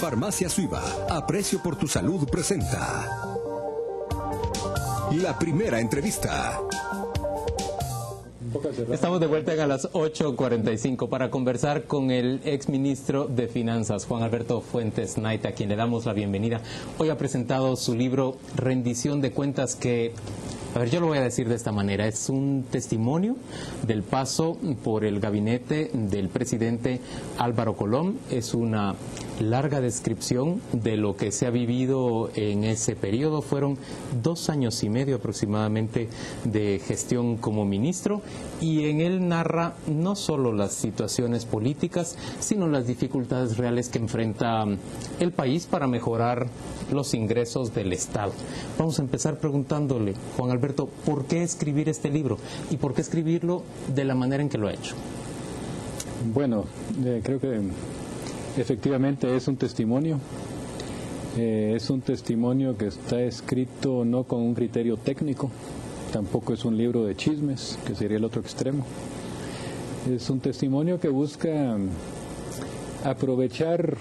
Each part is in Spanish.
Farmacia Suiva, aprecio por tu salud, presenta La Primera Entrevista. Estamos de vuelta a las 8:45 para conversar con el exministro de Finanzas, Juan Alberto Fuentes Naita, a quien le damos la bienvenida. Hoy ha presentado su libro Rendición de Cuentas, que, a ver, yo lo voy a decir de esta manera, es un testimonio del paso por el gabinete del presidente Álvaro Colom, es una larga descripción de lo que se ha vivido en ese periodo. Fueron 2 años y medio aproximadamente de gestión como ministro, y en él narra no solo las situaciones políticas, sino las dificultades reales que enfrenta el país para mejorar los ingresos del Estado. Vamos a empezar preguntándole, Juan Alberto, ¿por qué escribir este libro y por qué escribirlo de la manera en que lo ha hecho? Bueno, creo que efectivamente es un testimonio. Es un testimonio que está escrito no con un criterio técnico, tampoco es un libro de chismes, que sería el otro extremo. Es un testimonio que busca aprovechar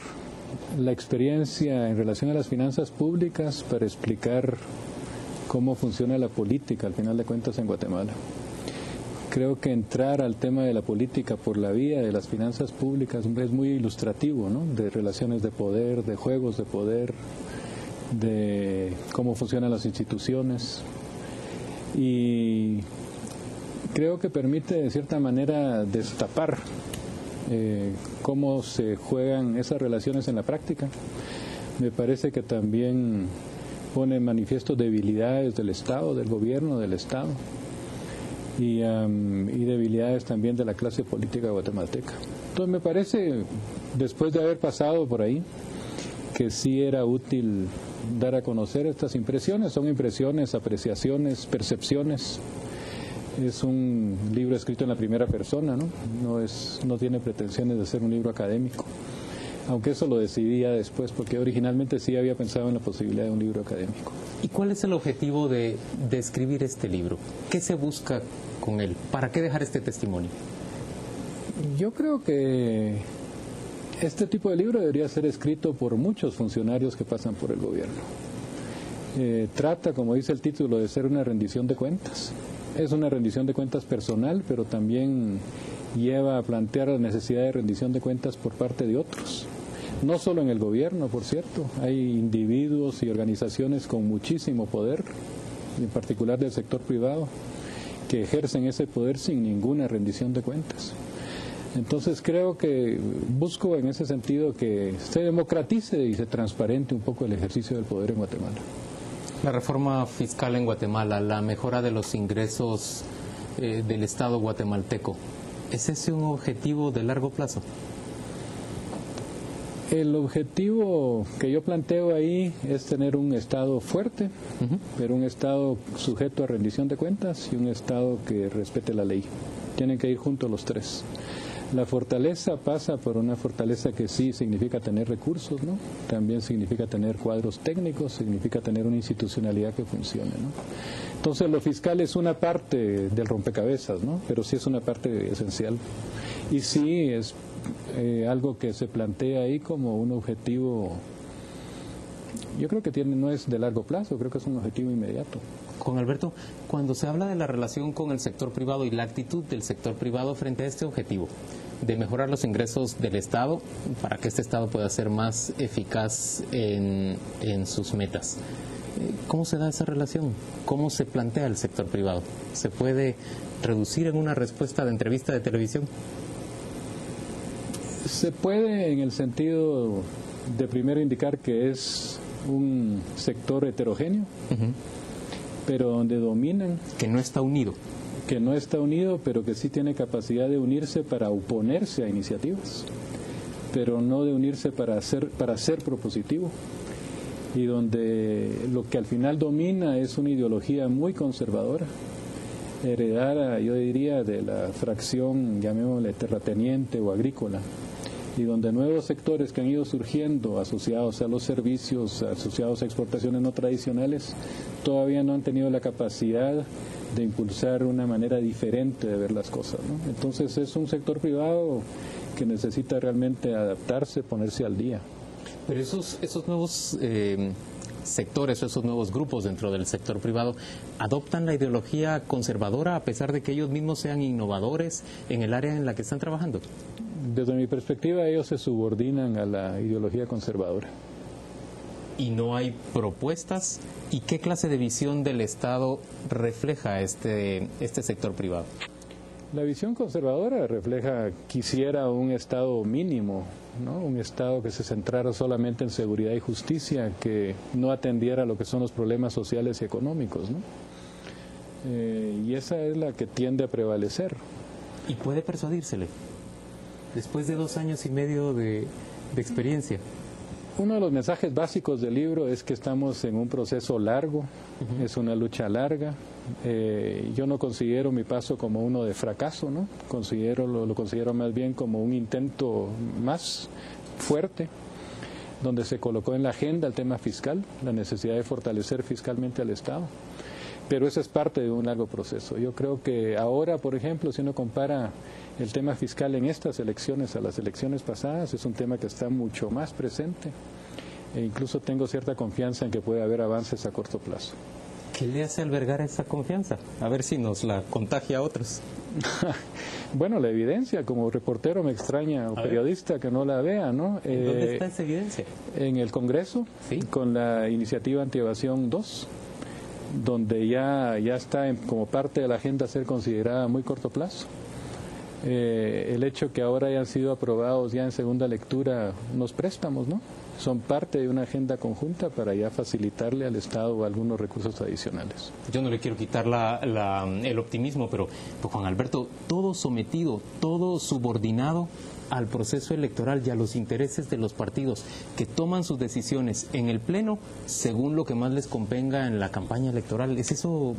la experiencia en relación a las finanzas públicas para explicar cómo funciona la política, al final de cuentas, en Guatemala. Creo que entrar al tema de la política por la vía de las finanzas públicas es muy ilustrativo, ¿no? De relaciones de poder, de juegos de poder, de cómo funcionan las instituciones. Y creo que permite, de cierta manera, destapar cómo se juegan esas relaciones en la práctica. Me parece que también pone en manifiesto debilidades del Estado, del gobierno del Estado, y debilidades también de la clase política guatemalteca. Entonces me parece, después de haber pasado por ahí, que sí era útil dar a conocer estas impresiones. Son impresiones, apreciaciones, percepciones. Es un libro escrito en la primera persona, ¿no? No tiene pretensiones de ser un libro académico, aunque eso lo decidí ya después, porque originalmente sí había pensado en la posibilidad de un libro académico. ¿Y cuál es el objetivo de escribir este libro? ¿Qué se busca con él? ¿Para qué dejar este testimonio? Yo creo que este tipo de libro debería ser escrito por muchos funcionarios que pasan por el gobierno. Trata, como dice el título, de ser una rendición de cuentas. Es una rendición de cuentas personal, pero también lleva a plantear la necesidad de rendición de cuentas por parte de otros. No solo en el gobierno, por cierto, hay individuos y organizaciones con muchísimo poder, en particular del sector privado, que ejercen ese poder sin ninguna rendición de cuentas. Entonces creo que busco en ese sentido que se democratice y se transparente un poco el ejercicio del poder en Guatemala. La reforma fiscal en Guatemala, la mejora de los ingresos del Estado guatemalteco, ¿es ese un objetivo de largo plazo? El objetivo que yo planteo ahí es tener un Estado fuerte, pero un Estado sujeto a rendición de cuentas y un Estado que respete la ley. Tienen que ir juntos los tres. La fortaleza pasa por una fortaleza que sí significa tener recursos, ¿no? También significa tener cuadros técnicos, significa tener una institucionalidad que funcione, ¿no? Entonces lo fiscal es una parte del rompecabezas, ¿no? Pero sí es una parte esencial. Y sí es algo que se plantea ahí como un objetivo, yo creo que no es de largo plazo, creo que es un objetivo inmediato. Juan Alberto, cuando se habla de la relación con el sector privado y la actitud del sector privado frente a este objetivo de mejorar los ingresos del Estado para que este Estado pueda ser más eficaz en sus metas, ¿cómo se da esa relación? ¿Cómo se plantea el sector privado? ¿Se puede reducir en una respuesta de entrevista de televisión? Se puede, en el sentido de primero indicar que es un sector heterogéneo, pero donde dominan. Que no está unido. Que no está unido, pero que sí tiene capacidad de unirse para oponerse a iniciativas, pero no de unirse para ser propositivo. Y donde lo que al final domina es una ideología muy conservadora, heredada, yo diría, de la fracción, llamémosle terrateniente o agrícola, y donde nuevos sectores que han ido surgiendo asociados a los servicios, asociados a exportaciones no tradicionales, todavía no han tenido la capacidad de impulsar una manera diferente de ver las cosas, ¿no? Entonces es un sector privado que necesita realmente adaptarse, ponerse al día. Pero esos nuevos sectores o esos nuevos grupos dentro del sector privado adoptan la ideología conservadora a pesar de que ellos mismos sean innovadores en el área en la que están trabajando. Desde mi perspectiva, ellos se subordinan a la ideología conservadora. ¿Y no hay propuestas? ¿Y qué clase de visión del Estado refleja este sector privado? La visión conservadora refleja, quisiera un Estado mínimo, ¿no? Un Estado que se centrara solamente en seguridad y justicia, que no atendiera lo que son los problemas sociales y económicos, ¿no? Y esa es la que tiende a prevalecer. ¿Y puede persuadírsele? Después de 2 años y medio de experiencia. Uno de los mensajes básicos del libro es que estamos en un proceso largo, es una lucha larga. Yo no considero mi paso como uno de fracaso, ¿no? Lo considero más bien como un intento más fuerte, donde se colocó en la agenda el tema fiscal, la necesidad de fortalecer fiscalmente al Estado. Pero eso es parte de un largo proceso. Yo creo que ahora, por ejemplo, si uno compara el tema fiscal en estas elecciones a las elecciones pasadas, es un tema que está mucho más presente e incluso tengo cierta confianza en que puede haber avances a corto plazo. ¿Qué le hace albergar esa confianza? A ver si nos la contagia a otros. Bueno, la evidencia, como reportero me extraña, o periodista, que no la vea, ¿no? ¿Dónde está esa evidencia? En el Congreso, ¿sí? Con la iniciativa Antievasión 2, donde ya está como parte de la agenda a ser considerada a muy corto plazo. El hecho que ahora hayan sido aprobados ya en segunda lectura unos préstamos, ¿no? Son parte de una agenda conjunta para ya facilitarle al Estado algunos recursos adicionales. Yo no le quiero quitar el optimismo, pero Juan Alberto, todo sometido, todo subordinado al proceso electoral y a los intereses de los partidos que toman sus decisiones en el Pleno según lo que más les convenga en la campaña electoral. ¿Es eso?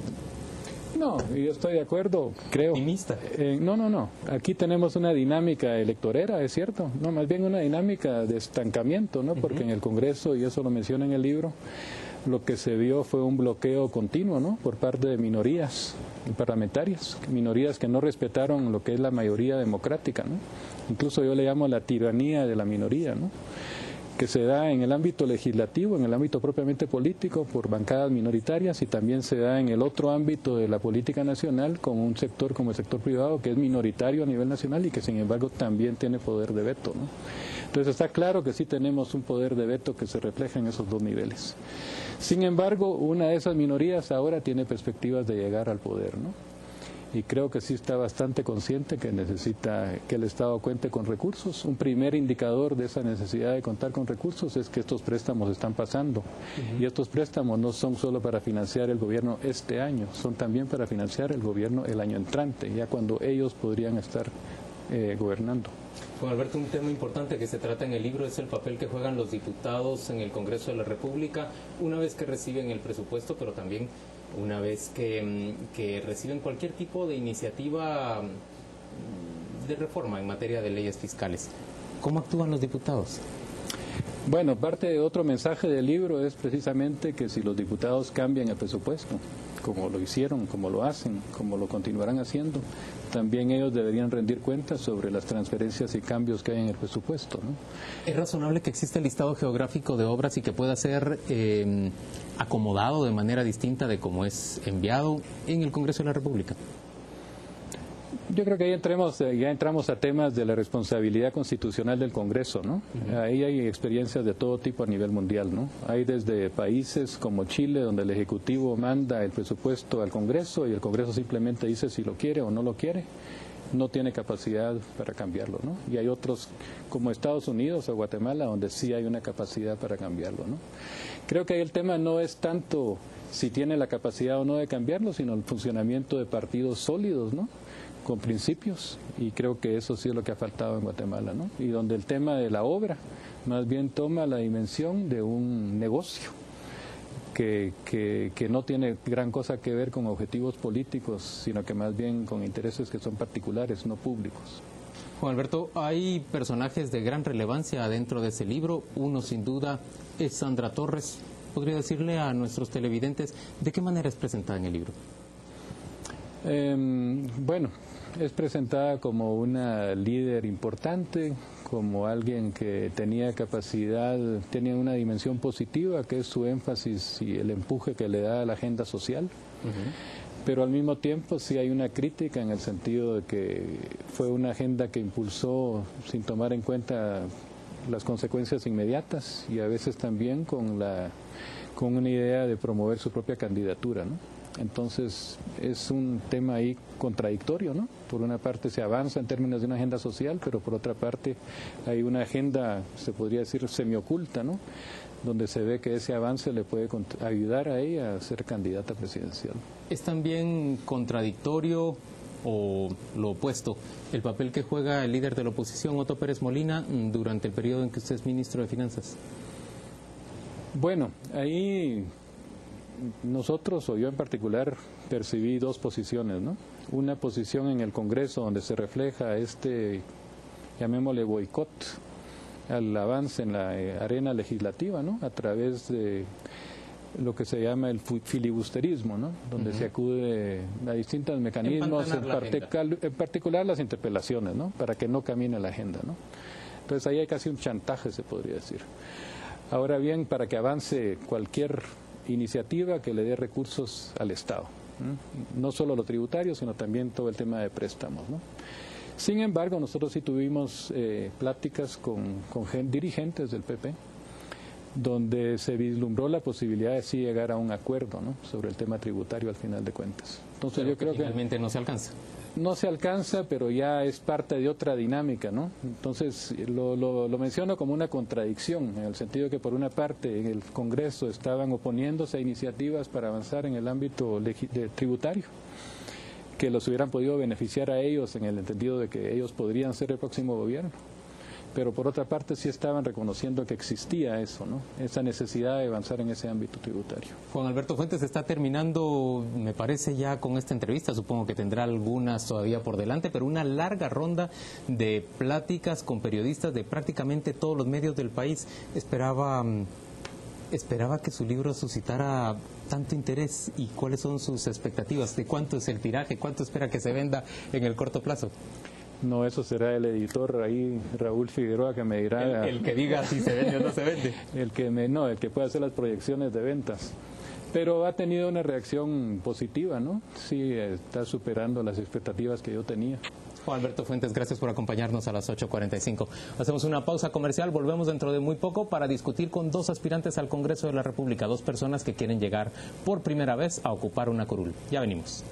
No, yo estoy de acuerdo, creo. ¿Optimista? No. Aquí tenemos una dinámica electorera, es cierto. No, más bien una dinámica de estancamiento, ¿no? Porque en el Congreso, y eso lo menciona en el libro, lo que se vio fue un bloqueo continuo, ¿no? Por parte de minorías parlamentarias, minorías que no respetaron lo que es la mayoría democrática, ¿no? Incluso yo le llamo la tiranía de la minoría, ¿no? Que se da en el ámbito legislativo, en el ámbito propiamente político, por bancadas minoritarias, y también se da en el otro ámbito de la política nacional, con un sector como el sector privado, que es minoritario a nivel nacional y que sin embargo también tiene poder de veto, ¿no? Entonces está claro que sí tenemos un poder de veto que se refleja en esos dos niveles. Sin embargo, una de esas minorías ahora tiene perspectivas de llegar al poder, ¿no? Y creo que sí está bastante consciente que necesita que el Estado cuente con recursos. Un primer indicador de esa necesidad de contar con recursos es que estos préstamos están pasando. Y estos préstamos no son solo para financiar el gobierno este año, son también para financiar el gobierno el año entrante, ya cuando ellos podrían estar gobernando. Juan Alberto, un tema importante que se trata en el libro es el papel que juegan los diputados en el Congreso de la República una vez que reciben el presupuesto, pero también una vez que reciben cualquier tipo de iniciativa de reforma en materia de leyes fiscales. ¿Cómo actúan los diputados? Bueno, parte de otro mensaje del libro es precisamente que si los diputados cambian el presupuesto, como lo hicieron, como lo hacen, como lo continuarán haciendo, también ellos deberían rendir cuentas sobre las transferencias y cambios que hay en el presupuesto, ¿no? ¿Es razonable que exista el listado geográfico de obras y que pueda ser acomodado de manera distinta de cómo es enviado en el Congreso de la República? Yo creo que ahí ya entramos a temas de la responsabilidad constitucional del Congreso, ¿no? Ahí hay experiencias de todo tipo a nivel mundial, ¿no? Hay desde países como Chile, donde el Ejecutivo manda el presupuesto al Congreso y el Congreso simplemente dice si lo quiere o no lo quiere, no tiene capacidad para cambiarlo, ¿no? Y hay otros como Estados Unidos o Guatemala, donde sí hay una capacidad para cambiarlo, ¿no? Creo que ahí el tema no es tanto si tiene la capacidad o no de cambiarlo, sino el funcionamiento de partidos sólidos, ¿no? Con principios, y creo que eso sí es lo que ha faltado en Guatemala, ¿no? Y donde el tema de la obra más bien toma la dimensión de un negocio que no tiene gran cosa que ver con objetivos políticos, sino que más bien con intereses que son particulares, no públicos. Juan Alberto, hay personajes de gran relevancia dentro de ese libro. Uno sin duda es Sandra Torres. ¿Podría decirle a nuestros televidentes de qué manera es presentada en el libro? Bueno, es presentada como una líder importante, como alguien que tenía capacidad, tenía una dimensión positiva, que es su énfasis y el empuje que le da a la agenda social. Pero al mismo tiempo sí hay una crítica en el sentido de que fue una agenda que impulsó sin tomar en cuenta las consecuencias inmediatas y a veces también con una idea de promover su propia candidatura, ¿no? Entonces es un tema ahí contradictorio, ¿no? Por una parte se avanza en términos de una agenda social, pero por otra parte hay una agenda, se podría decir, semioculta, ¿no? Donde se ve que ese avance le puede ayudar a ella a ser candidata presidencial. ¿Es también contradictorio o lo opuesto el papel que juega el líder de la oposición, Otto Pérez Molina, durante el periodo en que usted es ministro de Finanzas? Bueno, ahí nosotros, o yo en particular, percibí dos posiciones, ¿no? Una posición en el Congreso donde se refleja llamémosle boicot al avance en la arena legislativa, ¿no? A través de lo que se llama el filibusterismo, ¿no? Donde se acude a distintos mecanismos, en particular las interpelaciones, ¿no? Para que no camine la agenda, ¿no? Entonces ahí hay casi un chantaje, se podría decir. Ahora bien, para que avance cualquier iniciativa que le dé recursos al Estado, no solo lo tributario, sino también todo el tema de préstamos, ¿no? Sin embargo, nosotros sí tuvimos pláticas con dirigentes del PP, donde se vislumbró la posibilidad de sí llegar a un acuerdo, ¿no? Sobre el tema tributario al final de cuentas. Entonces pero yo creo finalmente no se alcanza. No se alcanza, pero ya es parte de otra dinámica, ¿no? Entonces lo menciono como una contradicción, en el sentido que por una parte en el Congreso estaban oponiéndose a iniciativas para avanzar en el ámbito tributario, que los hubieran podido beneficiar a ellos en el entendido de que ellos podrían ser el próximo gobierno. Pero por otra parte sí estaban reconociendo que existía eso, ¿no? Esa necesidad de avanzar en ese ámbito tributario. Juan Alberto Fuentes está terminando, me parece, ya con esta entrevista, supongo que tendrá algunas todavía por delante, pero una larga ronda de pláticas con periodistas de prácticamente todos los medios del país. Esperaba que su libro suscitara tanto interés, y cuáles son sus expectativas, de cuánto es el tiraje, cuánto espera que se venda en el corto plazo. No, eso será el editor ahí, Raúl Figueroa, que me dirá... El que diga si se vende o no se vende. el que puede hacer las proyecciones de ventas. Pero ha tenido una reacción positiva, ¿no? Sí, está superando las expectativas que yo tenía. Juan Alberto Fuentes, gracias por acompañarnos a las 8:45. Hacemos una pausa comercial, volvemos dentro de muy poco para discutir con dos aspirantes al Congreso de la República, dos personas que quieren llegar por primera vez a ocupar una curul. Ya venimos.